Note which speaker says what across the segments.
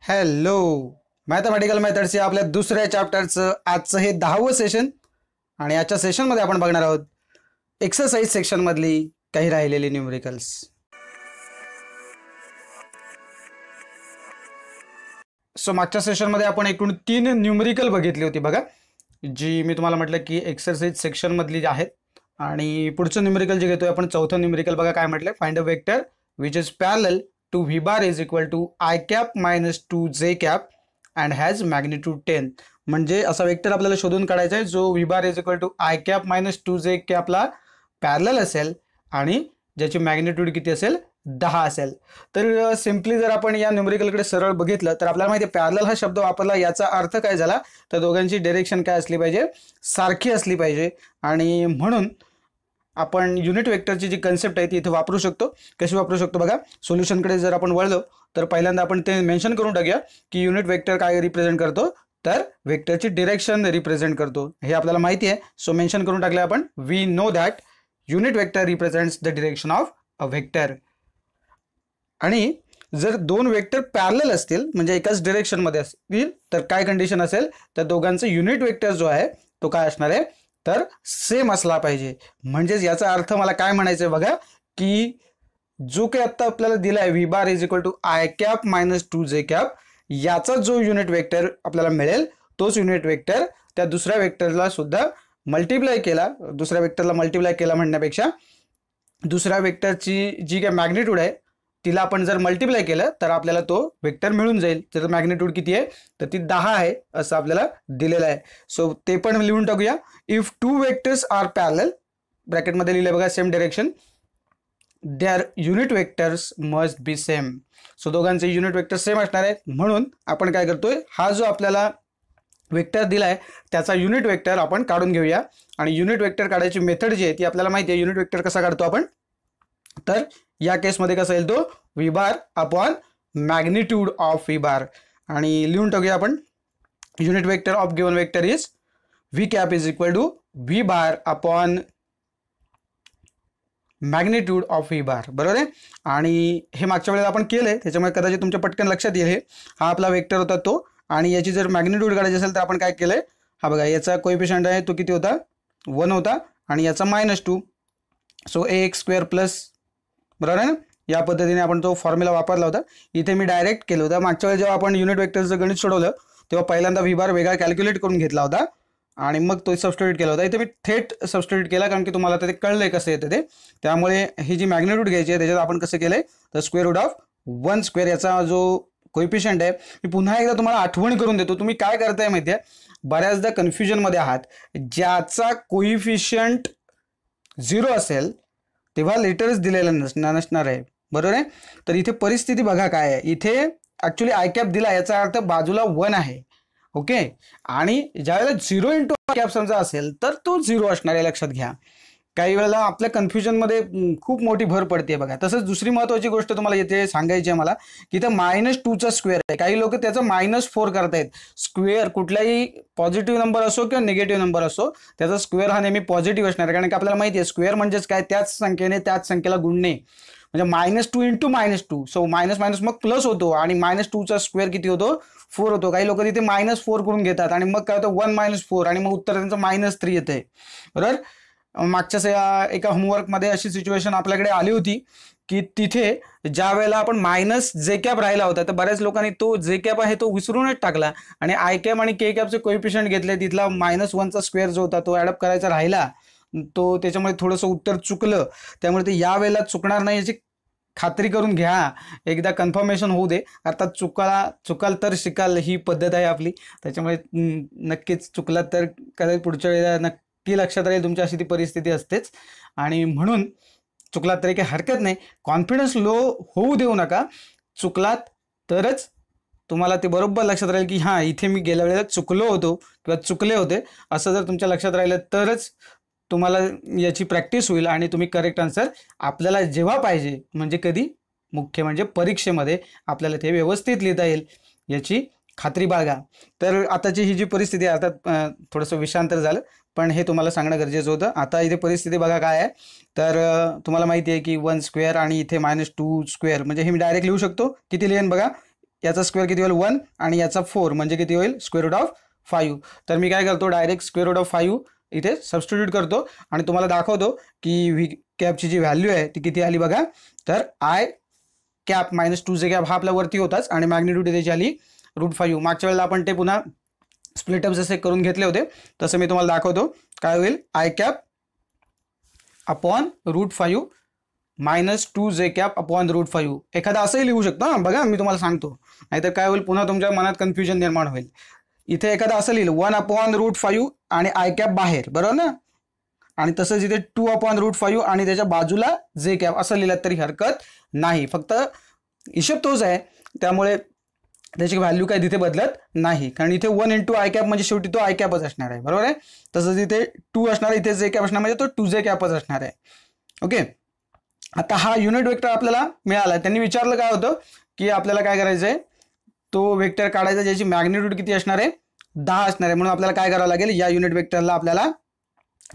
Speaker 1: Hello, mathematical मेथडचे आपल्या दुसऱ्या चॅप्टरचं आजचं हे 10वं सेशन आणि आजच्या सेशनमध्ये आपण बघणार आहोत एक्सरसाइज सेक्शनमधली काही राहिलेली न्यूमरिकल्स. सो मागच्या सेशनमध्ये आपण एकूण 3 न्यूमरिकल बघितली होती बघा, जी मी तुम्हाला म्हटलं की एक्सरसाइज सेक्शनमधली जी आहेत. आणि पुढचं न्यूमरिकल जे घेतोय आपण चौथं न्यूमरिकल बघा काय म्हटलंय, find a vector which is parallel to V bar is equal to I cap minus 2 cap and has magnitude 10. म्हणजे असा वेक्टर आपल्याला शोधून काढायचा आहे जो V bar is equal to I cap minus 2 कॅपला पॅरलल असेल आणि ज्याची मॅग्निट्यूड किती असेल 10 असेल. तर सिम्पली जर आपण या न्यूमरिकलकडे सरळ बघितलं तर आपल्याला माहिती आहे पॅरलल हा शब्द वापरला, याचा अर्थ काय झाला तर दोघांची डायरेक्शन काय असली पाहिजे, सारखी असली पाहिजे. आणि म्हणून आपण युनिट वेक्टरची जी कन्सेप्ट आहे ती इथे वापरू शकतो. कशी वापरू शकतो बघा, सोल्युशनकडे जर आपण वळलो तर पहिल्यांदा आपण ते मेन्शन करून टाकूया की युनिट वेक्टर काय रिप्रेझेंट करतो, तर वेक्टरची डायरेक्शन रिप्रेझेंट करतो. हे आपल्याला माहिती आहे, सो मेन्शन करून टाकले आपण. We know that unit vector represents the direction of a vector. आणि जर दोन वेक्टर पॅरलल असतील म्हणजे एकाच डायरेक्शनमध्ये असतील तर काय कंडिशन असेल तर दोघांचं युनिट वेक्टर जो आहे तो काय असणार आहे तर सेम असला पाहिजे. म्हणजेच याचा अर्थ मला काय म्हणायचं आहे बघा, की जो काही आत्ता आपल्याला दिला आहे V bar is equal to I cap minus 2 cap, याचा जो युनिट वेक्टर आपल्याला मिळेल तोच युनिट वेक्टर त्या दुसऱ्या वेक्टरला सुद्धा मल्टिप्लाय केला, दुसऱ्या वेक्टरला मल्टिप्लाय केला म्हणण्यापेक्षा दुसऱ्या वेक्टरची जी काही मॅग्निट्यूड आहे तिला आपण जर मल्टिप्लाय केलं तर आपल्याला तो वेक्टर मिळून जाईल. त्याचं मॅग्निट्यूड किती आहे तर ती 10 आहे असं आपल्याला दिलेलं आहे. सो ते पण लिहून टाकूया. If two vectors are parallel, ब्रॅकेटमध्ये लिहिलं बघा same direction, their unit vectors must be same. So दोघांचे युनिट वेक्टर सेम असणार आहेत. म्हणून आपण काय करतोय, हा जो आपल्याला वेक्टर दिला आहे त्याचा युनिट वेक्टर आपण काढून घेऊया. आणि युनिट वेक्टर काढायची मेथड जी आहे ती आपल्याला माहिती आहे. युनिट वेक्टर कसा काढतो आपण, तर या केसमध्ये कसा येईल तो V bar upon magnitude of V bar. आणि लिहून टाकूया आपण, unit vector of given vector is V cap is equal to V bar upon magnitude of V bar. बरोबर आहे. आणि हे मागच्या वेळेला आपण केलंय त्याच्यामुळे कदाचित तुमच्या पटकन लक्षात येईल. हा आपला वेक्टर होता तो, आणि याची जर मॅग्निट्यूड काढायची असेल तर आपण काय केलंय, हा बघा याचा कोएफिशियंट आहे तो किती होता 1 होता आणि याचा -2. सो ax² प्लस, बरोबर आहे ना. या पद्धतीने आपण तो फॉर्म्युला वापरला होता. इथे मी डायरेक्ट केलं होतं. मागच्या वेळेस जेव्हा आपण युनिट वेक्टरचं गणित सोडवलं तेव्हा पहिल्यांदा व्ही बार वेगळा कॅल्क्युलेट करून घेतला होता आणि मग तो सबस्टिट्यूट केला होता. इथे मी थेट सबस्टिट्यूट केला कारण की तुम्हाला ते कळलंय कसं येतं ते. त्यामुळे ही जी मॅग्निट्यूड घ्यायची आहे त्याच्यात आपण कसं केलंय तर स्क्वेअर रूट ऑफ 1² याचा जो कोएफिशियंट आहे, मी पुन्हा एकदा तुम्हाला आठवण करून देतो. तुम्ही काय करताय माहिती आहे, बऱ्याचदा कन्फ्युजनमध्ये आहात. ज्याचा कोएफिशियंट 0 असेल तेव्हा लेटर्स दिलेला नसणार आहे, बरोबर आहे. तर इथे परिस्थिती बघा काय आहे. इथे ॲक्च्युली आय कॅप दिला याचा अर्थ बाजूला 1 आहे, ओके. आणि ज्यावेळेला 0 इंटू आय कॅप समजा असेल तर तो 0 असणार आहे, लक्षात घ्या. काही वेळेला आपल्या कन्फ्युजनमध्ये खूप मोठी भर पडते बघा. तसंच दुसरी महत्त्वाची गोष्ट तुम्हाला येथे सांगायची आहे मला, की इथं -2चा स्क्वेअर आहे. काही लोक त्याचं -4 करतायत. स्क्वेअर कुठलाही पॉझिटिव्ह नंबर असो किंवा निगेटिव्ह नंबर असो त्याचा स्क्वेअर हा नेहमी पॉझिटिव्ह असणार आहे. कारण की आपल्याला माहिती आहे स्क्वेअर म्हणजेच काय, त्याच संख्येने त्याच संख्येला गुणणे. म्हणजे -2 इंटू -2, सो मायनस मायनस मग प्लस होतो आणि -2चा स्क्वेअर किती होतो 4 होतो. काही लोक तिथे -4 करून घेतात आणि मग काय होतं 1 - 4 आणि मग उत्तर त्यांचं -3 येतंय, बरोबर. मागच्या एका होमवर्कमध्ये अशी सिच्युएशन आपल्याकडे आली होती की तिथे ज्या वेळेला आपण -j कॅप राहिला होता तर बऱ्याच लोकांनी तो जे कॅप आहे तो विसरूनच टाकला आणि आय कॅप आणि के कॅपचे कोएफिशियंट घेतले. तिथला -1चा स्क्वेअर जो होता तो ॲडअप करायचा राहिला, तो त्याच्यामुळे थोडंसं उत्तर चुकलं. त्यामुळे ते या वेळेला चुकणार नाही याची खात्री करून घ्या, एकदा कन्फर्मेशन होऊ दे. अर्थात चुकाल तर शिकाल ही पद्धत आहे आपली. त्याच्यामुळे नक्कीच चुकला तर कदाचित पुढच्या वेळेला नक्की लक्षात राहील तुमच्या, अशी ती परिस्थिती असतेच. आणि म्हणून चुकलात तरी काही हरकत नाही, कॉन्फिडन्स लो होऊ देऊ नका. चुकलात तरच तुम्हाला ते बरोबर लक्षात राहील की हां इथे मी गेल्या वेळेला चुकलो होतो किंवा चुकले होते, असं जर तुमच्या लक्षात राहिलं तरच तुम्हाला याची प्रॅक्टिस होईल आणि तुम्ही करेक्ट आन्सर आपल्याला जेव्हा पाहिजे म्हणजे कधी, मुख्य म्हणजे परीक्षेमध्ये आपल्याला ते व्यवस्थित लिहिता येईल याची खात्री बाळगा. तर आताची ही जी परिस्थिती आहे, आता थोडंसं विषांतर झालं पण हे तुम्हाला सांगणं गरजेचं होतं. आता इथे परिस्थिती बघा काय आहे, तर तुम्हाला माहिती आहे की 1² आणि इथे -2² म्हणजे हे मी डायरेक्ट लिहू शकतो. किती लिहेन बघा, याचा स्क्वेअर किती होईल 1 आणि याचा 4 म्हणजे किती होईल स्क्वेअर रूट ऑफ 5. तर मी काय करतो डायरेक्ट स्क्वेअर रूट ऑफ 5 इथे सबस्टिट्यूट करतो आणि तुम्हाला दाखवतो की व्ही कॅपची जी व्हॅल्यू आहे ती किती आली बघा. तर आय कॅप मायनस 2 जे कॅप हा आपल्या वरती होताच आणि मॅग्निट्यूड त्याची आली √5. मागच्या वेळेला आपण ते पुन्हा स्प्लिटअप जसे करून घेतले होते तसं मी तुम्हाला दाखवतो. काय होईल आय कॅप अपॉन √5 मायनस 2 जे कॅप अपॉन √5. एखादा असंही लिहू शकतो हां बघा, मी तुम्हाला सांगतो, नाहीतर काय होईल पुन्हा तुमच्या मनात कन्फ्युजन निर्माण होईल. इथे एखादा असं लिहिलं 1 अपॉन √5 आणि आय कॅप बाहेर, बरोबर ना, आणि तसंच इथे 2 अपॉन √5 आणि त्याच्या बाजूला जे कॅप असं लिहिलं तरी हरकत नाही. फक्त हिशोब तोच आहे त्यामुळे त्याची व्हॅल्यू काय तिथे बदलत नाही, कारण इथे 1 इंटू आय कॅप म्हणजे शेवटी तो आय कॅपच असणार आहे, बरोबर आहे. तसंच इथे 2 असणार, इथे जे कॅप असणार म्हणजे तो 2 जे कॅपच असणार आहे. ओके, आता हा युनिट वेक्टर आपल्याला मिळाला. त्यांनी विचारलं काय होतं की आपल्याला काय करायचं आहे, तो वेक्टर काढायचा ज्याची मॅग्निट्यूड किती असणार आहे 10 असणार आहे. म्हणून आपल्याला काय करावं लागेल, या युनिट वेक्टरला आपल्याला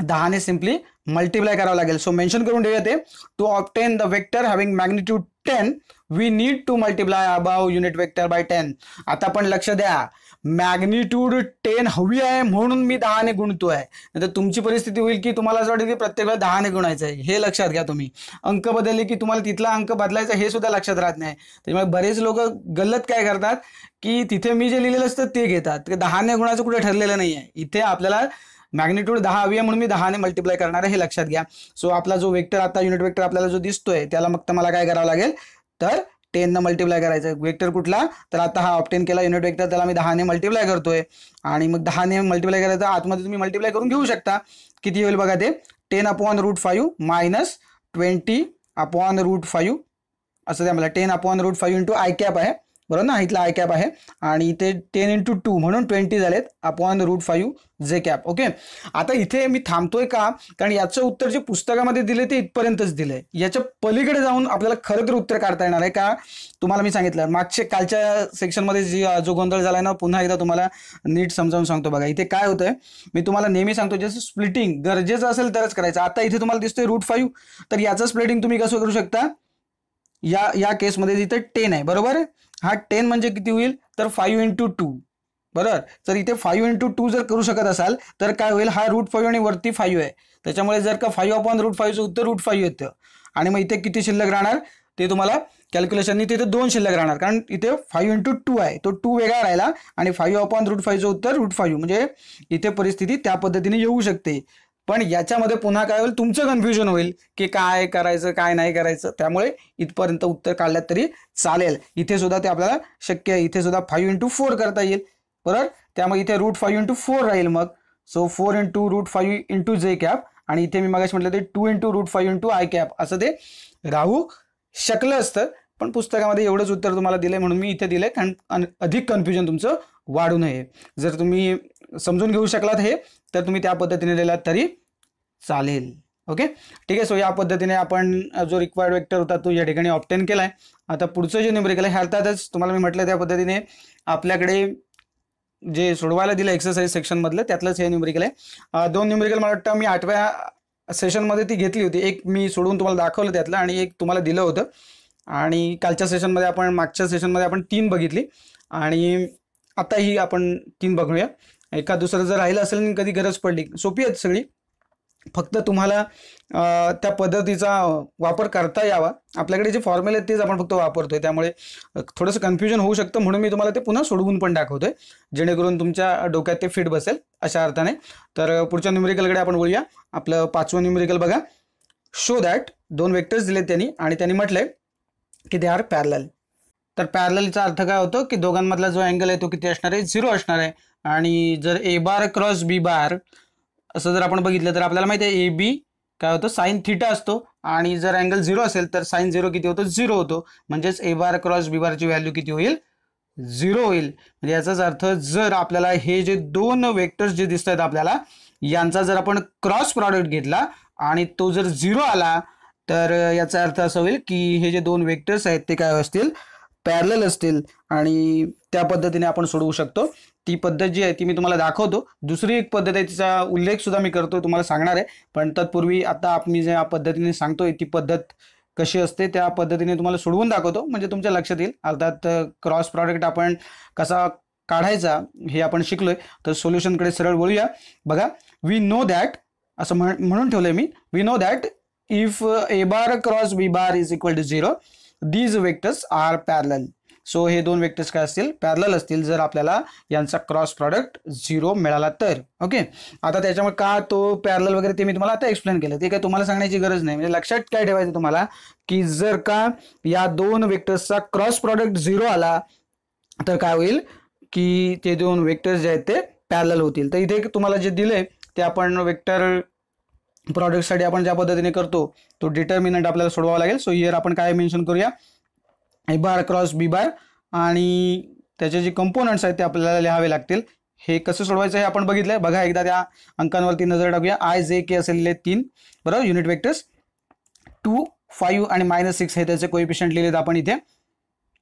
Speaker 1: 10 ने सिम्पली मल्टिप्लाय करावं लागेल. सो मेन्शन करून ठेवूया ते, to obtain the vector having magnitude 10 we need to multiply above unit vector by 10. आता पण लक्ष द्या, मॅग्निट्यूड 10 हवी आहे म्हणून मी 10 ने गुणतोय. नाहीतर तुमची परिस्थिती होईल की तुम्हाला असं वाटेल की प्रत्येक वेळेला 10 ने गुणायचं आहे. हे लक्षात घ्या तुम्ही. अंक बदलले की तुम्हाला तिथला अंक बदलायचा हे सुद्धा लक्षात राहत नाही. त्यामुळे बरेच लोक गल्लत काय करतात की तिथे मी जे लिहिलेलं असतं ते घेतात. 10 ने गुणायचं कुठे ठरलेलं नाही आहे. इथे आपल्याला मॅग्निट्यूड 10 हवी आहे म्हणून मी 10 ने मल्टिप्लाय करणार आहे, हे लक्षात घ्या. सो आपला जो वेक्टर आता युनिट वेक्टर आपल्याला जो दिसतोय त्याला मग मला काय करावं लागेल, तर 10 ने मल्टिप्लाय करायचं. वेक्टर कुठला, तर आता हा ऑब्टेन केला युनिट वेक्टर, त्याला मी 10 ने मल्टिप्लाय करतोय आणि मग 10 ने मल्टिप्लाय करायचं. आतमध्ये तुम्ही मल्टिप्लाय करून घेऊ शकता. किती होईल बघा ते 10 अपॉन √5 मायनस 20 अपॉन √5 असं द्या मला. 10 अपॉन √5 इंटू आय कॅप आहे, बरोबर ना, इथला आय कॅप आहे आणि इथे 10 इंटू 2 म्हणून 20 झालेत अपॉन √5 जे कॅप. ओके, आता इथे मी थांबतोय का, कारण याचं उत्तर जे पुस्तकामध्ये दिले ते इथपर्यंतच दिलंय. याच्या पलीकडे जाऊन आपल्याला खरं तर उत्तर काढता येणार आहे का, तुम्हाला मी सांगितलं कालच्या सेक्शनमध्ये जो गोंधळ झालाय ना, पुन्हा एकदा तुम्हाला नीट समजावून सांगतो. बघा इथे काय होतंय, मी तुम्हाला नेहमी सांगतो जसं स्प्लिटिंग गरजेचं असेल तरच करायचं. आता इथे तुम्हाला दिसतोय √5, तर याचं स्प्लिटिंग तुम्ही कसं करू शकता, या केसमध्ये इथे 10 आहे, बरोबर आहे. हा 10 म्हणजे किती होईल, तर 5 इंटू 2, बरोबर. तर इथे 5 इंटू 2 जर करू शकत असाल तर काय होईल, हा √5 आणि वरती 5 आहे, त्याच्यामुळे जर का 5 अपॉन √5चं उत्तर √5 येतं. आणि मग इथे किती शिल्लक राहणार ते तुम्हाला कॅल्क्युलेशननी तिथे 2 शिल्लक राहणार, कारण इथे 5 इंटू 2 आहे, तो 2 वेगळा राहिला आणि 5 अपॉन √5चं उत्तर √5. म्हणजे इथे परिस्थिती त्या पद्धतीने येऊ शकते. पण याच्यामध्ये पुन्हा काय होईल, तुमचं कन्फ्युजन होईल की काय करायचं काय नाही करायचं. त्यामुळे इथपर्यंत उत्तर काढल्यात तरी चालेल. इथे सुद्धा ते आपल्याला शक्य आहे. इथे सुद्धा 5 इंटू 4 करता येईल, बरोबर. त्यामुळे इथे √5 इंटू 4 राहील. मग सो 4 इंटू √5 इंटू जे कॅप, आणि इथे मी मगाशी म्हटलं ते 2 इंटू √5 इंटू आय कॅप असं ते राहू शकलं असतं. पण पुस्तकामध्ये एवढंच उत्तर तुम्हाला दिलंय म्हणून मी इथे दिलंय, कारण अधिक कन्फ्युजन तुमचं वाढू नये. जर तुम्ही समजून घेऊ शकलात हे, तर तुम्ही त्या पद्धतीने लिहिलात तरी चालेल. ओके, ठीक आहे. सो या पद्धतीने आपण जो रिक्वायर्ड वेक्टर होता तो या ठिकाणी ऑब्टेन केलाय. आता पुढचं जे न्यूमेरिकल आहे, अर्थातच तुम्हाला मी म्हटलं त्या पद्धतीने आपल्याकडे जे सोडवायला दिलं एक्सरसाइज सेक्शन मधलं त्यातलंच हे न्यूमेरिकल आहे. 2 न्यूमेरिकल मला वाटतं मी 8व्या सेशनमध्ये ती घेतली होती. एक मी सोडवून तुम्हाला दाखवलं त्यातलं आणि एक तुम्हाला दिलं होतं. आणि कालच्या सेशनमध्ये आपण मागच्या सेशनमध्ये आपण 3 बघितली आणि आता ही आपण 3 बघूया. एका दुसरं जर राहिलं असेल कधी गरज पडली, सोपी आहेत सगळी, फक्त तुम्हाला त्या पद्धतीचा वापर करता यावा. आपल्याकडे जे फॉर्म्युले आहेत तेच आपण फक्त वापरतोय, त्यामुळे थोडंसं कन्फ्युजन होऊ शकतं. म्हणून मी तुम्हाला ते पुन्हा सोडवून पण दाखवतोय, जेणेकरून तुमच्या डोक्यात ते फिट बसेल अशा अर्थाने. तर पुढच्या न्यूमेरिकलकडे आपण बोलूया. आपलं 5वं न्यूमेरिकल बघा. शो दॅट 2 वेक्टर्स दिलेत त्यांनी, आणि त्यांनी म्हटलंय की दे आर पॅरलल. तर पॅरललचा अर्थ काय होतो की दोघांमधला जो अँगल आहे तो किती असणार आहे, 0 असणार आहे. आणि जर ए बार क्रॉस बी बार असं जर आपण बघितलं तर आपल्याला माहिती आहे ए बी काय होतं, साइन थीटा असतो. आणि जर अँगल 0 असेल तर साइन 0 किती होतं, 0 होतो. म्हणजेच ए बार क्रॉस बी बारची व्हॅल्यू किती होईल, 0 होईल. म्हणजे याचाच अर्थ जर आपल्याला हे जे 2 वेक्टर्स जे दिसत आहेत आपल्याला, यांचा जर आपण क्रॉस प्रॉडक्ट घेतला आणि तो जर 0 आला तर याचा अर्थ असा होईल की हे जे 2 वेक्टर्स आहेत ते काय असतील, पॅरलल असतील. आणि त्या पद्धतीने आपण सोडवू शकतो. ती पद्धत जी आहे ती मी तुम्हाला दाखवतो. दुसरी एक पद्धत आहे तिचा उल्लेख सुद्धा मी करतो, तुम्हाला सांगणार आहे. पण तत्पूर्वी आता मी ज्या पद्धतीने सांगतोय ती पद्धत कशी असते त्या पद्धतीने तुम्हाला सोडवून दाखवतो, म्हणजे तुमच्या लक्षात येईल. अर्थात क्रॉस प्रॉडक्ट आपण कसा काढायचा हे आपण शिकलोय. तर सोल्युशनकडे सरळ वळूया. बघा, वी नो दॅट, असं म्हणून ठेवलंय मी, we know that if A bar cross B bar is equal to 0 these vectors are parallel. So हे दोन वेक्टर्स काय असतील, पॅरलल असतील, जर आपल्याला यांचा क्रॉस प्रॉडक्ट 0 मिळाला तर. ओके, आता त्याच्यामुळे का तो पॅरलल वगैरे ते मी तुम्हाला आता एक्सप्लेन केलं, ते काय तुम्हाला सांगण्याची गरज नाही. म्हणजे लक्षात काय ठेवायचं तुम्हाला, की जर का या दोन वेक्टर्सचा क्रॉस प्रॉडक्ट 0 आला तर काय होईल, की ते दोन वेक्टर्स जे आहेत ते पॅरलल होतील. तर इथे तुम्हाला जे दिले ते आपण वेक्टर प्रॉडक्टसाठी आपण ज्या पद्धतीने करतो तो डिटर्मिनंट आपल्याला सोडवावा लागेल. सो हिअर आपण काय मेन्शन करूया, ए बार क्रॉस बी बार, आणि त्याचे जे कंपोनंट्स आहेत ते आपल्याला लिहावे लागतील. हे कसं सोडवायचं हे आपण बघितलंय. बघा एकदा त्या अंकांवरती नजर टाकूया. आय जे के असलेले 3 बरोबर युनिट वेक्टर्स, 2, 5 आणि -6 हे त्याचे कोएफिशियंट लिहिलेत आपण इथे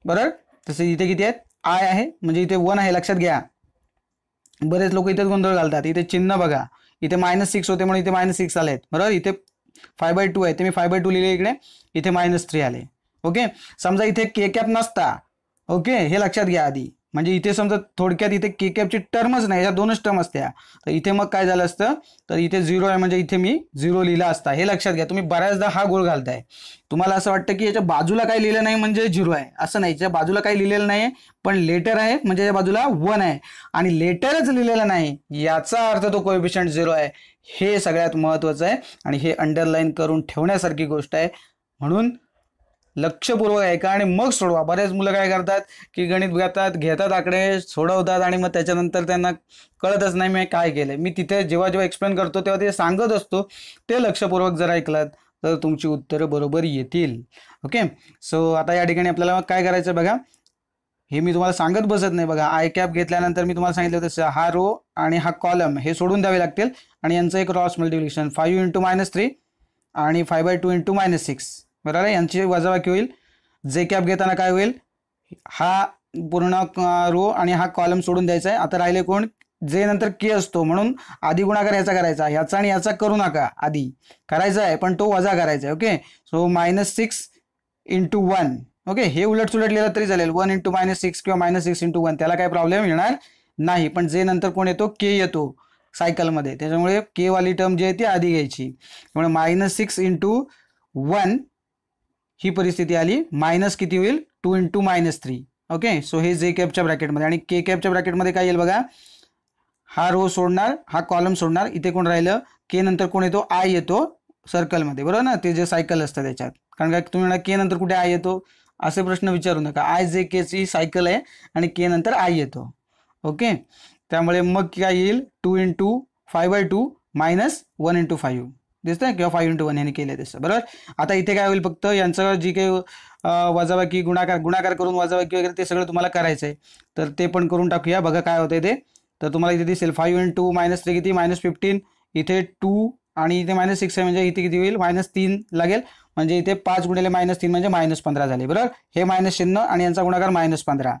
Speaker 1: बरोबर. तसे इथे किती आहेत, आय आहे म्हणजे इथे 1 आहे, लक्षात घ्या. बरेच लोक इथे गोंधळ घालतात. इथे चिन्ह बघा, इथे -6 होते म्हणून इथे -6 आले आहेत बरोबर. इथे 5/2 आहे, ते मी 5/2 लिहिले इकडे, इथे -3 आले. ओके, समजा इथे के कॅप नसता, ओके हे लक्षात घ्या आधी. म्हणजे इथे समजा थोडक्यात इथे के कॅपची टर्मच नाही, या 2च टर्म असत्या, तर इथे मग काय झालं असतं, तर इथे 0 आहे म्हणजे इथे मी 0 लिहिला असता. हे लक्षात घ्या. तुम्ही बऱ्याचदा हा गोळ घालताय. तुम्हाला असं वाटतं की याच्या बाजूला काही लिहिलं नाही म्हणजे 0 आहे, असं नाही. याच्या बाजूला काही लिहिलेलं नाही पण लेटर आहे म्हणजे याच्या बाजूला 1 आहे, आणि लेटरच लिहिलेलं नाही याचा अर्थ तो कोएफिशियंट 0 आहे. हे सगळ्यात महत्त्वाचं आहे आणि हे अंडरलाईन करून ठेवण्यासारखी गोष्ट आहे. म्हणून लक्षपूर्वक ऐका आणि मग सोडवा. बरेच मुलं काय करतात की गणित घेतात आकडे सोडवतात आणि मग त्याच्यानंतर त्यांना कळतच नाही मी काय केलंय. मी तिथे जेव्हा एक्सप्लेन करतो तेव्हा ते सांगत असतो, ते लक्षपूर्वक जर ऐकलात तर तुमची उत्तरं बरोबर येतील. ओके, सो आता या ठिकाणी आपल्याला काय करायचं बघा, हे मी तुम्हाला सांगत बसत नाही. बघा, आय कॅप घेतल्यानंतर मी तुम्हाला सांगितलं तसं हा रो आणि हा कॉलम हे सोडून द्यावे लागतील आणि यांचं एक क्रॉस मल्टिप्लिकेशन 5 × -3 आणि 5/2 × -6 बरोबर आहे. यांची वजाबाकी होईल. जे कॅप घेताना काय होईल, हा पूर्ण रो आणि हा कॉलम सोडून द्यायचा आहे. आता राहिले कोण, जे नंतर के असतो म्हणून आधी गुणाकार याचा करायचा, ह्याचा आणि याचा करू नका, आधी करायचा आहे पण तो वजा करायचा आहे. Okay, so -6 × 1. ओके, हे उलट सुलट लिहिलं तरी चालेल, 1 × -6 किंवा -6 × 1, त्याला काही प्रॉब्लेम येणार नाही. पण जे नंतर कोण येतो, के येतो सायकलमध्ये, त्याच्यामुळे के वाली टर्म जी आहे ती आधी घ्यायची. त्यामुळे -6 × 1 ही परिस्थिती आली. मायनस किती होईल, 2 × -3. ओके, सो हे जे कॅपच्या ब्रॅकेटमध्ये, आणि के कॅपच्या ब्रॅकेटमध्ये काय येईल बघा, हा रो सोडणार, हा कॉलम सोडणार, इथे कोण राहिलं, के नंतर कोण येतो, आय येतो सर्कलमध्ये बरोबर ना, ते जे सायकल असतं त्याच्यात. कारण काय तुम्ही म्हणा के नंतर कुठे आय येतो असे प्रश्न विचारू नका. आय जे केची सायकल आहे आणि के नंतर आय येतो. ओके, त्यामुळे मग काय येईल, 2 × 5/2 -1 × 5 दिसतंय, किंवा 5 × 1 ह्याने केले तसं बरोबर. आता इथे काय होईल, फक्त यांचं जी काही वजाबाकी गुणाकार करून वजाबाकी वगैरे ते सगळं तुम्हाला करायचं आहे, तर ते पण करून टाकूया. बघा काय होतंय ते, तर तुम्हाला इथे दिसेल 5 × -3 किती, -15. इथे 2 आणि इथे -6 आहे म्हणजे इथे किती होईल, -3 लागेल. म्हणजे इथे 5 × -3 म्हणजे -15 झाले बरोबर. हे मायनस चिन्ह आणि यांचा गुणाकार -15.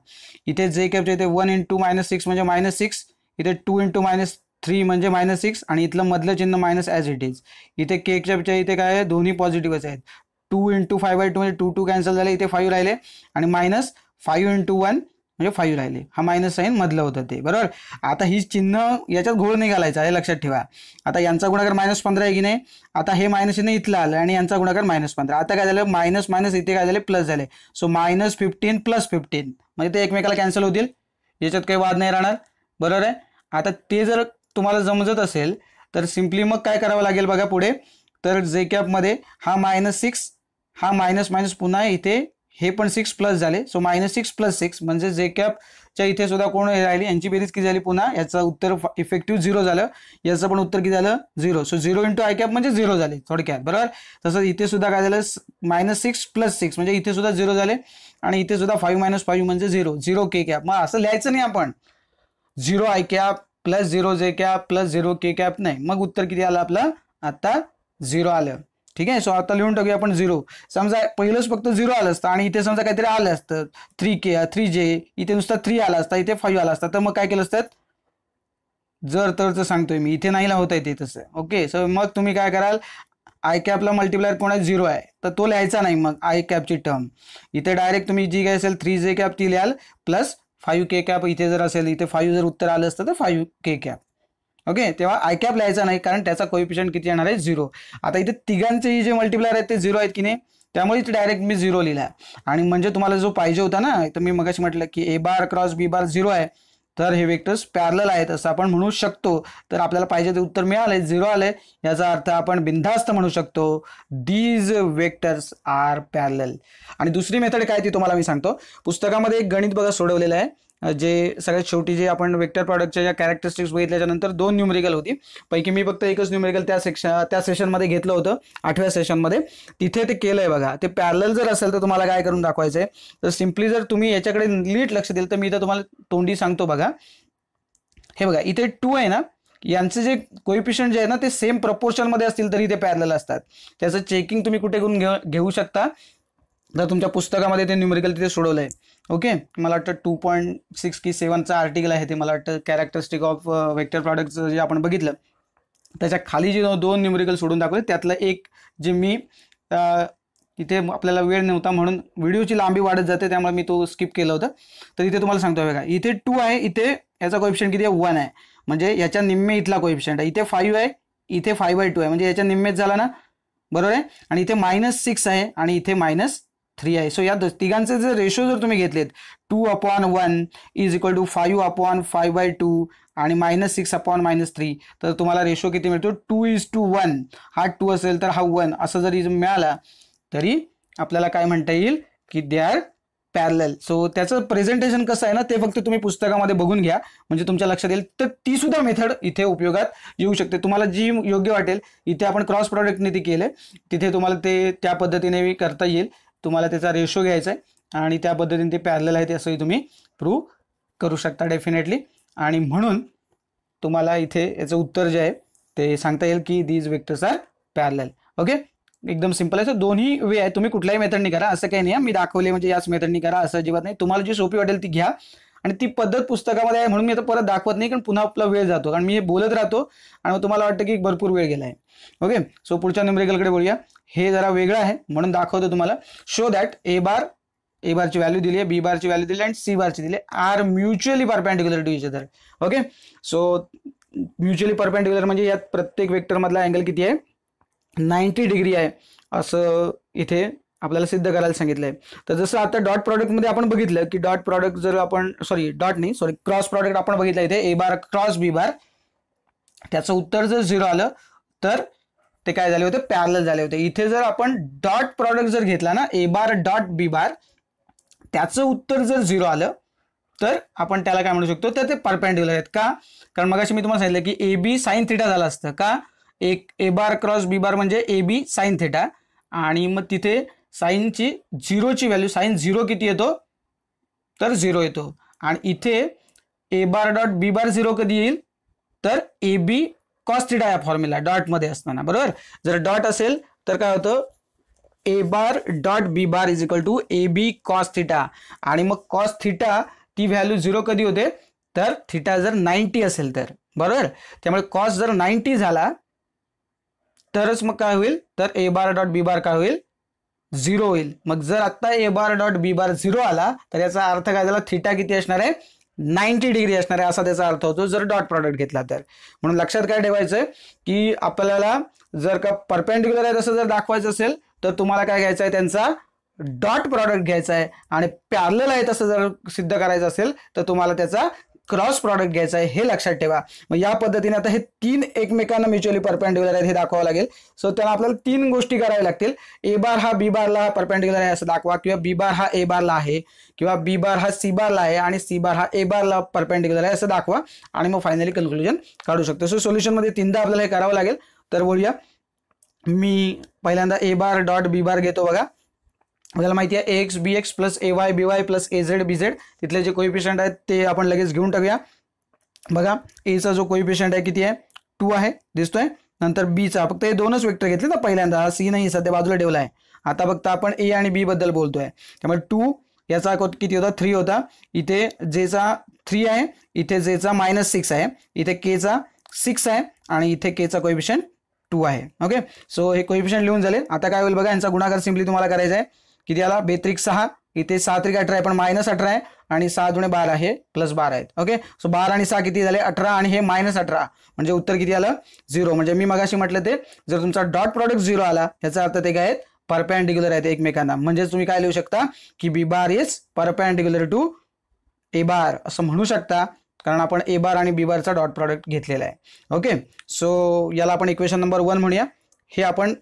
Speaker 1: इथे जे कॅपच्या इथे 1 × -6 म्हणजे -6, इथे 2 × -3 म्हणजे -6 आणि इथलं मधलं चिन्ह मायनस ॲज इट इज. इथे के कॅपच्या इथे काय आहे, दोन्ही पॉझिटिव्हच आहेत. 2 × 5/2 म्हणजे 2 कॅन्सल झाले, इथे 5 राहिले, आणि -5 × 1 म्हणजे 5 राहिले. हा मायनस साईन मधलं होतं ते बरोबर. आता ही चिन्ह याच्यात घोळ नाही घालायचा, हे लक्षात ठेवा. आता यांचा गुणाकार -15 आहे की नाही, आता हे मायनस चिन्ह इथलं आलं आणि यांचा गुणाकार -15. आता काय झालं, मायनस इथे काय झाले, प्लस झाले. सो -15 + 15 म्हणजे ते एकमेकाला कॅन्सल होतील, याच्यात काही वाद नाही राहणार बरोबर आहे. आता ते जर तुम्हाला जमजत असेल तर सिम्पली मग काय करावं लागेल बघा पुढे, तर जे कॅपमध्ये हा -6, हा मायनस पुन्हा इथे हे पण 6 प्लस झाले. सो -6 + 6 म्हणजे जे कॅपच्या इथे सुद्धा कोण राहिली, यांची बेरीज किती झाली, पुन्हा याचं उत्तर इफेक्टिव्ह 0 झालं, याचं पण उत्तर किती झालं, 0. सो 0 × आय कॅप म्हणजे 0 झाले थोडक्यात बरोबर. तसंच इथे सुद्धा काय झालं, -6 + 6 म्हणजे इथे सुद्धा 0 झाले, आणि इथे सुद्धा 5 - 5 म्हणजे 0 के कॅप. मग असं लिहायचं नाही आपण, 0 आय कॅप + 0 जे कॅप + 0 के कॅप नाही. मग उत्तर किती आलं आपलं, आता 0 आलं. ठीक आहे, सो आता लिहून टाकूया आपण 0. समजा पहिलंच फक्त 0 आलं असतं आणि इथे समजा काहीतरी आलं असतं 3J, इथे नुसता 3 आला असता, इथे 5 आला असता, तर मग काय केलं असतं, जर तरचं सांगतोय मी, इथे नाही होत आहे ते तसं. ओके, सो मग तुम्ही काय कराल, आय कॅपला मल्टिप्लायर कोण आहे 0 आहे तर तो लिहायचा नाही मग आय कॅपची टर्म. इथे डायरेक्ट तुम्ही जी काय असेल 3J कॅप ती लिहाल प्लस 5K कॅप इथे जर असेल इथे 5 जर उत्तर आलं असतं तर 5K कॅप. ओके, तेव्हा आय कॅप लिहायचा नाही कारण त्याचा कोएफिशियंट किती येणार आहे 0. आता इथे तिघांचे जे मल्टिप्लायर आहेत ते 0 आहेत की नाही त्यामुळे इथे डायरेक्ट मी 0 लिहिला. आणि म्हणजे तुम्हाला जो पाहिजे होता ना तर मी मगाशी म्हटलं की ए बार क्रॉस बी बार 0 आहे तर हे वेक्टर्स पॅरलल आहेत असं आपण म्हणू शकतो. तर आपल्याला पाहिजे ते उत्तर मिळाले 0 आले याचा अर्थ आपण बिनधास्त म्हणू शकतो दीज वेक्टर्स आर पॅरलल. आणि दुसरी मेथड काय ती तुम्हाला मी सांगतो. पुस्तकामध्ये एक गणित बघा सोडवलेलं आहे जे सगळ्यात शेवटी जे आपण वेक्टर प्रॉडक्टच्या ज्या कॅरेक्टरिस्टिक्स बघितल्याच्या नंतर 2 न्यूमेरिकल होती पैकी मी फक्त एकच न्यूमेरिकल त्या सेशनमध्ये घेतलं होतं 8व्या सेशनमध्ये. तिथे ते केलंय बघा. ते पॅरलल जर असेल तर तुम्हाला काय करून दाखवायचंय तर सिम्पली जर तुम्ही याच्याकडे नीट लक्ष दिलं तर मी इथं तुम्हाला तोंडी सांगतो बघा. हे बघा इथे 2 आहे ना यांचे जे कोएफिशियंट जे आहे ना ते सेम प्रपोर्शनमध्ये असतील तरी ते पॅरलल असतात. त्याचं चेकिंग तुम्ही कुठे घेऊ शकता तर तुमच्या पुस्तकामध्ये ते न्यूमेरिकल तिथे सोडवलंय. ओके, मला वाटतं 2.6 की 7चा आर्टिकल आहे ते मला वाटतं कॅरेक्टरिस्टिक ऑफ वेक्टर प्रॉडक्टचं जे आपण बघितलं त्याच्या खाली जे 2 न्यूमेरिकल सोडून दाखवले त्यातलं एक जे मी इथे आपल्याला वेळ नव्हता म्हणून व्हिडिओची लांबी वाढत जाते त्यामुळे मी तो स्किप केलं होतं. तर इथे तुम्हाला सांगतो बघा इथे 2 आहे इथे याचा कोएफिशियंट किती आहे 1 आहे म्हणजे याच्या निम्मे इथला कोएफिशियंट आहे. इथे 5 आहे इथे 5/2 आहे म्हणजे याच्या निम्मेच झाला ना बरोबर आहे. आणि इथे -6 आहे आणि इथे -3 आहे. सो या तिघांचे जर रेशो जर तुम्ही घेतलेत 2/1 इज इक्वल टू 5/5/2 आणि -6/-3 तर तुम्हाला रेशो किती मिळतो 2:1. हा 2 असेल तर हा 1 असं जरी मिळाला तरी आपल्याला काय म्हणता येईल की दे आर पॅरलल. सो त्याचं प्रेझेंटेशन कसं आहे ना ते फक्त तुम्ही पुस्तकामध्ये बघून घ्या म्हणजे तुमच्या लक्षात येईल. तर ती सुद्धा मेथड इथे उपयोगात येऊ शकते तुम्हाला जी योग्य वाटेल. इथे आपण क्रॉस प्रॉडक्टने ती केले तिथे तुम्हाला ते त्या पद्धतीने करता येईल. तुम्हाला त्याचा रेशो घ्यायचा आहे आणि त्या पद्धतीने ते पॅरलल आहे ते असंही तुम्ही प्रूव्ह करू शकता डेफिनेटली. आणि म्हणून तुम्हाला इथे याचं उत्तर जे आहे ते सांगता येईल की these vectors are parallel. Okay, एकदम सिंपल आहे. सो दोन्ही वे आहे तुम्ही कुठल्याही मेथडनी करा असं काही नाही मी दाखवले म्हणजे याच मेथडनी करा असं अजिबात नाही. तुम्हाला जी सोपी वाटेल ती घ्या आणि ती पद्धत पुस्तकामध्ये आहे म्हणून मी आता परत दाखवत नाही कारण पुन्हा आपला वेळ जातो कारण मी हे बोलत राहतो आणि मग तुम्हाला वाटतं की भरपूर वेळ गेला आहे. ओके, सो पुढच्या न्यूमेरिकलकडे बोलूया. हे जरा वेगळं आहे म्हणून दाखवतो तुम्हाला. शो दॅट ए बारची व्हॅल्यू दिली आहे बी बारची व्हॅल्यू दिली आणि सी बारची दिली are mutually perpendicular to each other. Okay, so mutually perpendicular म्हणजे यात प्रत्येक वेक्टर मधला अँगल किती आहे 90 डिग्री आहे असं इथे आपल्याला सिद्ध करायला सांगितलंय. तर जसं आता डॉट प्रॉडक्टमध्ये आपण बघितलं की डॉट प्रॉडक्ट जर आपण क्रॉस प्रॉडक्ट आपण बघितलं इथे ए बार क्रॉस बी बार त्याचं उत्तर जर 0 आलं तर ते काय झाले होते पॅरलल झाले होते. इथे जर आपण डॉट प्रॉडक्ट जर घेतला ना ए बार डॉट बी बार त्याचं उत्तर जर 0 आलं तर आपण त्याला काय म्हणू शकतो तर ते परपेंडिक्युलर आहेत. का कारण मगाशी मी तुम्हाला सांगितलं की ए बी साइन थिटा झालं असतं का एक ए बार क्रॉस बी बार म्हणजे ए बी साइन थिटा आणि मग तिथे साइनची 0ची व्हॅल्यू साइन 0 किती येतो तर 0 येतो आणि इथे ए बार डॉट बी बार 0 कधी येईल तर ए बी कॉस थिटा या फॉर्म्युला डॉटमध्ये असताना बरोबर. जर डॉट असेल तर काय होतं A bar dot B bar is equal to A B cos theta आणि मग कॉस थिटा ती व्हॅल्यू 0 कधी होते तर थिटा जर 90 असेल तर बरोबर. त्यामुळे कॉस जर 90 झाला तरच मग काय होईल तर ए बार डॉट बी बार काय होईल 0 होईल. मग जर आता ए बार डॉट बी बार 0 आला तर याचा अर्थ काय झाला थिटा किती असणार आहे 90 डिग्री असणार आहे असा त्याचा अर्थ होतो जर डॉट प्रॉडक्ट घेतला तर. म्हणून लक्षात काय ठेवायचं की आपल्याला जर का परपेंडिक्युलर आहे तसं जर दाखवायचं असेल तर तुम्हाला काय घ्यायचं आहे त्यांचा डॉट प्रॉडक्ट घ्यायचा आहे आणि पॅरलल आहे तसं जर सिद्ध करायचं असेल तर तुम्हाला त्याचा क्रॉस प्रॉडक्ट घ्यायचा आहे हे लक्षात ठेवा. मग या पद्धतीने आता हे 3 एकमेकांना म्युच्युअली परपेंडिक्युलर आहेत हे दाखवावं लागेल. सो त्यांना आपल्याला 3 गोष्टी कराव्या लागतील. ए बार हा बी बारला परपेंडिक्युलर आहे असं दाखवा किंवा बी बार हा ए बारला आहे किंवा बी बार हा सी बारला आहे आणि सी बार हा ए बारला परपेंडिक्युलर आहे असं दाखवा आणि मग फायनली कन्क्लुजन काढू शकतो. सो सोल्युशनमध्ये 3दा आपल्याला हे करावं लागेल. तर बोलूया मी पहिल्यांदा ए बार डॉट बी बार घेतो बघा. आपल्याला माहिती आहे A X B X plus A Y B Y plus A Z B Z तिथले जे कोइफिशियंट आहेत ते आपण लगेच घेऊन टाकूया. बघा एचा जो कोइफिशियंट आहे किती आहे 2 आहे दिसतोय. नंतर बीचा फक्त हे 2च वेक्टर घेतले ना पहिल्यांदा सी नाही सध्या बाजूला ठेवला आहे. आता फक्त आपण ए आणि बी बद्दल बोलतोय त्यामुळे 2 याचा किती होता 3 होता. इथे जेचा 3 आहे इथे जेचा -6 आहे इथे केचा 6 आहे आणि इथे केचा कोइफिशियंट 2 आहे. ओके, सो हे कोइफिशियंट लिहून झाले. आता काय होईल बघा, यांचा गुणाकार सिम्पली तुम्हाला करायचा आहे. किती आला, 2 त्रिक 6, इथे 6 त्रिक 18 आहे पण -18 आहे आणि 6 दुणे 12 आहे +12 आहेत. ओके, सो 12 आणि 6 किती झाले, 18 आणि हे -18 म्हणजे उत्तर किती आलं, 0. म्हणजे मी मगाशी म्हटलं ते जर तुमचा डॉट प्रॉडक्ट 0 आला याचा अर्थ ते काय आहेत, परपेंडिक्युलर आहेत एकमेकांना. म्हणजे तुम्ही काय लिहू शकता की B bar is perpendicular to A bar असं म्हणू शकता, कारण आपण ए बार आणि बी बारचा डॉट प्रॉडक्ट घेतलेला आहे. ओके, सो याला आपण इक्वेशन नंबर 1 म्हणूया. हे आपण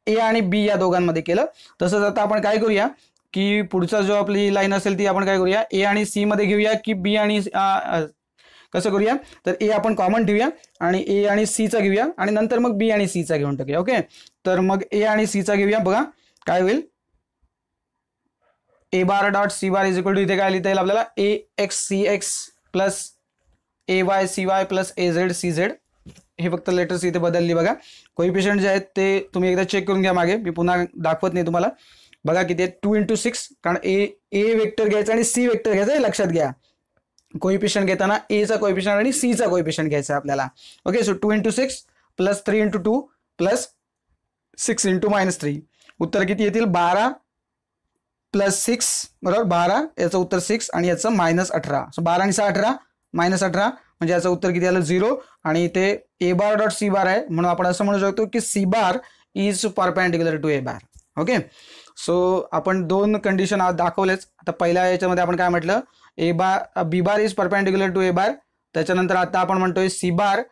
Speaker 1: ए आणि बी या दोघांमध्ये केलं. तसंच आता आपण काय करूया की पुढचा जो आपली लाईन असेल ती आपण काय करूया, ए आणि सी मध्ये घेऊया की बी आणि कसं करूया, तर ए आपण कॉमन ठेवूया आणि ए आणि सीचा घेऊया आणि नंतर मग बी आणि सीचा घेऊन टाकूया. ओके, तर मग ए आणि सीचा घेऊया. बघा काय होईल, A bar dot C bar is equal to, इथे काय लिहिता येईल आपल्याला, A X C X plus A Y C Y plus A Z C Z. हे फक्त लेटर्स इथे बदलली. बघा कोइफिशियंट जे आहेत ते तुम्ही एकदा चेक करून घ्या मागे, मी पुन्हा दाखवत नाही तुम्हाला. बघा किती आहे, 2 × 6, कारण ए वेक्टर घ्यायचा आणि सी वेक्टर घ्यायचा हे लक्षात घ्या. कोइफिशियंट घेताना एचा कोइफिशियंट आणि सीचा कोइफिशियंट घ्यायचा आपल्याला. Okay, so 2 × 6 plus 3 × 2 plus 6 × -3. उत्तर किती येतील, 12 प्लस 6 बरोबर 12, याचं उत्तर 6 आणि याचं -18. सो 12 आणि 6 18, -18 म्हणजे याचं उत्तर किती आलं, 0. आणि इथे ए बार डॉट सी बार आहे म्हणून आपण असं म्हणू शकतो की C bar is perpendicular to A bar. Okay, so आपण 2 कंडिशन आज दाखवलेच. आता पहिल्या याच्यामध्ये आपण काय म्हटलं, B bar is perpendicular to A bar. त्याच्यानंतर आता आपण म्हणतोय C bar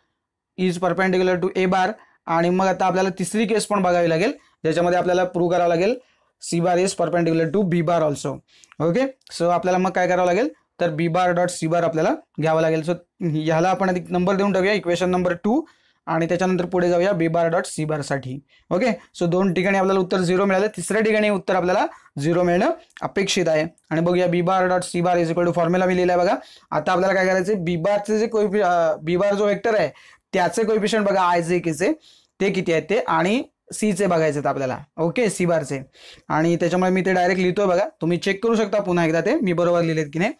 Speaker 1: is perpendicular to A bar. आणि मग आता आपल्याला तिसरी केस पण बघावी लागेल ज्याच्यामध्ये आपल्याला प्रूव्ह करावं लागेल C bar is perpendicular to B bar also. Okay, so आपल्याला मग काय करावं लागेल, तर बी बार डॉट सी बार आपल्याला घ्यावं लागेल. सो ह्याला आपण अधिक नंबर देऊन टाकूया, इक्वेशन नंबर 2, आणि त्याच्यानंतर पुढे जाऊया बी बार डॉट सी बार साठी. ओके, सो 2 ठिकाणी आपल्याला उत्तर 0 मिळालं, तिसऱ्या ठिकाणी उत्तर आपल्याला 0 मिळणं अपेक्षित आहे. आणि बघूया B bar dot C bar is equal to, formula मी लिहिला आहे बघा. आता आपल्याला काय करायचं, बी बारचे जे बी बार जो वेक्टर आहे त्याचे कोइफिशियंट बघा आय जे केचे ते किती आहेत ते, आणि सी चे बघायचे आहेत आपल्याला. ओके, सी बारचे. आणि त्याच्यामुळे मी ते डायरेक्ट लिहितोय बघा, तुम्ही चेक करू शकता पुन्हा एकदा ते मी बरोबर लिहिलेत की नाही.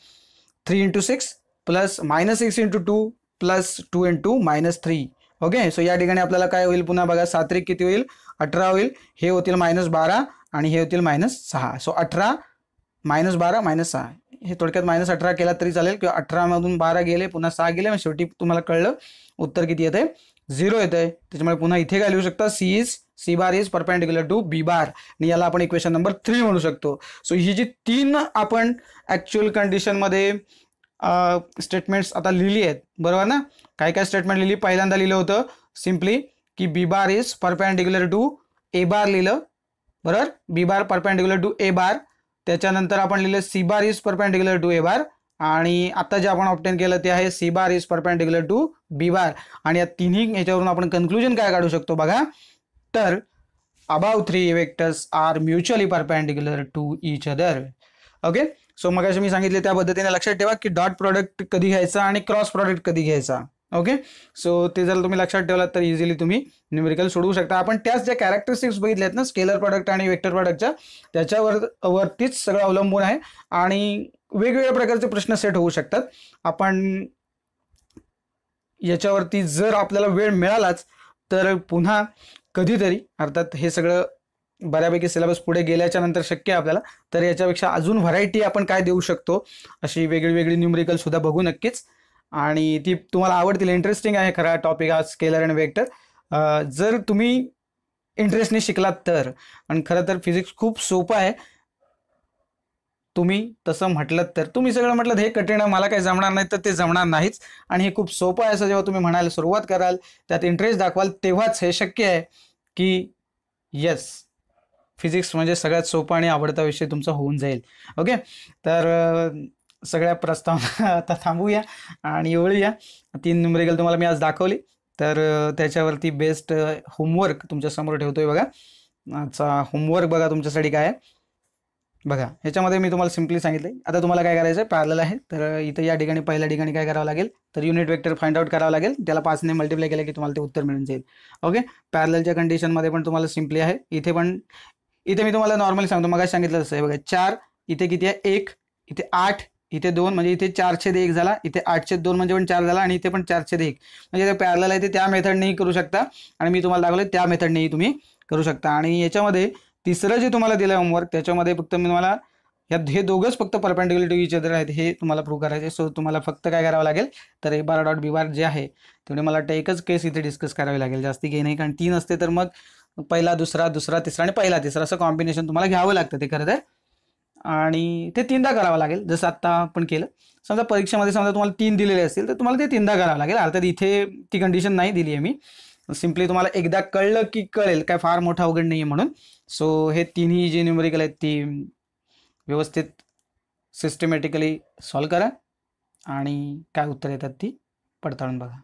Speaker 1: 3 × 6 प्लस -6 × 2 प्लस 2 × -3. ओके, सो या ठिकाणी आपल्याला काय होईल, पुन्हा बघा 7 त्रिक किती होईल, 18 होईल. हे होतील -12 आणि हे होतील -6. सो 18 -12 -6, हे थोडक्यात -18 केला तरी चालेल, किंवा 18 मधून 12 गेले पुन्हा 6 गेले, मग शेवटी तुम्हाला कळलं उत्तर किती येत आहे, 0 येत आहे. त्याच्यामुळे पुन्हा इथे काय लिहू शकता, C bar is perpendicular to B bar, आणि याला आपण इक्वेशन नंबर 3 म्हणू शकतो. सो ही जी 3 आपण ऍक्च्युअल कंडिशनमध्ये स्टेटमेंट्स आता लिहिली आहेत बरोबर ना. काय काय स्टेटमेंट लिहिली, पहिल्यांदा लिहिलं होतं सिम्पली की B bar is perpendicular to A bar लिहिलं बरोबर, B bar perpendicular to A bar. त्याच्यानंतर आपण लिहिलं C bar is perpendicular to A bar, आणि आता जे आपण ऑब्टेन केलं ते आहे C bar is perpendicular to B bar. आणि या तिन्ही ह्याच्यावरून आपण कन्क्लुजन काय काढू शकतो बघा, तर above 3 vectors are mutually perpendicular to each other. Okay, so मग मी सांगितले त्या पद्धतीने लक्षात ठेवा की डॉट प्रॉडक्ट कधी घ्यायचा आणि क्रॉस प्रॉडक्ट कधी घ्यायचा. ओके, सो ते जर तुम्ही लक्षात ठेवलात तर इझिली तुम्ही न्यूमेरिकल सोडवू शकता. आपण त्याच ज्या कॅरेक्टरिस्टिक्स बघितल्यात ना स्केलर प्रॉडक्ट आणि वेक्टर प्रॉडक्टच्या, त्याच्यावरतीच सगळं अवलंबून आहे आणि वेगवेगळ्या प्रकारचे प्रश्न सेट होऊ शकतात. आपण याच्यावरती जर आपल्याला वेळ मिळालाच तर पुन्हा कधीतरी, अर्थात हे सगळं बऱ्यापैकी सिलेबस पुढे गेल्याच्या नंतर शक्य आहे आपल्याला, तर याच्यापेक्षा अजून व्हरायटी आपण काय देऊ शकतो अशी वेगळी न्यूमेरिकल सुद्धा बघू नक्कीच, आणि ती तुम्हाला आवडतील. इंटरेस्टिंग आहे खरा टॉपिक हा स्केलर आणि वेक्टर, जर तुम्ही इंटरेस्टने शिकलात तर. आणि खरं तर फिजिक्स खूप सोपं आहे, तुम्ही तसं म्हटलं तर. तुम्ही सगळं म्हटलं हे कठीण आहे, मला काही जमणार नाही, तर ते जमणार नाहीच. आणि हे खूप सोपं आहे असं जेव्हा तुम्ही म्हणायला सुरुवात कराल, त्यात इंटरेस्ट दाखवाल, तेव्हाच हे शक्य आहे की येस फिजिक्स म्हणजे सगळ्यात सोपा आणि आवडता विषय तुमचा होऊन जाईल. ओके, तर सगळ्या प्रस्तावना आता थांबूया आणि वळूया. 3 न्यूमेरिकल तुम्हाला मी आज दाखवली, तर त्याच्यावरती बेस्ट होमवर्क तुमच्यासमोर ठेवतोय बघा. आजचा होमवर्क बघा तुमच्यासाठी काय आहे बघा. ह्याच्यामध्ये मी तुम्हाला सिम्पली सांगितलं आता तुम्हाला काय करायचं आहे, पॅरलल आहे, तर इथं या ठिकाणी पहिल्या ठिकाणी काय करावं लागेल, तर युनिट वेक्टर फाइंड आउट करावं लागेल. त्याला 5 ने मल्टिप्लाय केलं की तुम्हाला ते उत्तर मिळून जाईल. ओके, पॅरललच्या कंडिशनमध्ये पण तुम्हाला सिम्पली आहे. इथे मी तुम्हाला नॉर्मली सांगतो, मग सांगितलं तसं आहे बघा, 4 इथे किती आहे 1, इथे 8 इथे 2 म्हणजे इथे 4/1 झाला, इथे 8/2 म्हणजे पण 4 झाला आणि इथे पण 4/1 म्हणजे ते पॅरलल आहे ते त्या मेथडनेही करू शकता आणि मी तुम्हाला दाखवलं त्या मेथडनेही तुम्ही करू शकता. आणि याच्यामध्ये तिसरं जे तुम्हाला दिलं होमवर्क त्याच्यामध्ये फक्त मी तुम्हाला हे दोघंच फक्त परपेंडिक्युलर टू इच अदर आहेत हे तुम्हाला प्रूव्ह करायचे. सो तुम्हाला फक्त काय करावं लागेल तर ए बार डॉट बी बार जे आहे तेवढे मला वाटतं एकच केस इथे डिस्कस करावी लागेल, जास्ती काही नाही, कारण 3 असते तर मग पहिला दुसरा दुसरा तिसरा आणि पहिला तिसरा असं कॉम्बिनेशन तुम्हाला घ्यावं लागतं ते खरं तर. आणि ते 3दा करावं लागेल जसं आत्ता आपण केलं. समजा परीक्षेमध्ये समजा तुम्हाला 3 दिलेले असतील तर तुम्हाला ते 3दा करावं लागेल. अर्थात इथे ती कंडिशन नाही दिली आहे मी, सिम्पली तुम्हाला एकदा कळलं की कळेल, काय फार मोठा अवघड नाही आहे म्हणून. सो हे तिन्ही जे न्यूमेरिकल आहेत ती व्यवस्थित सिस्टमॅटिकली सॉल्व करा आणि काय उत्तर येतात ती पडताळून बघा.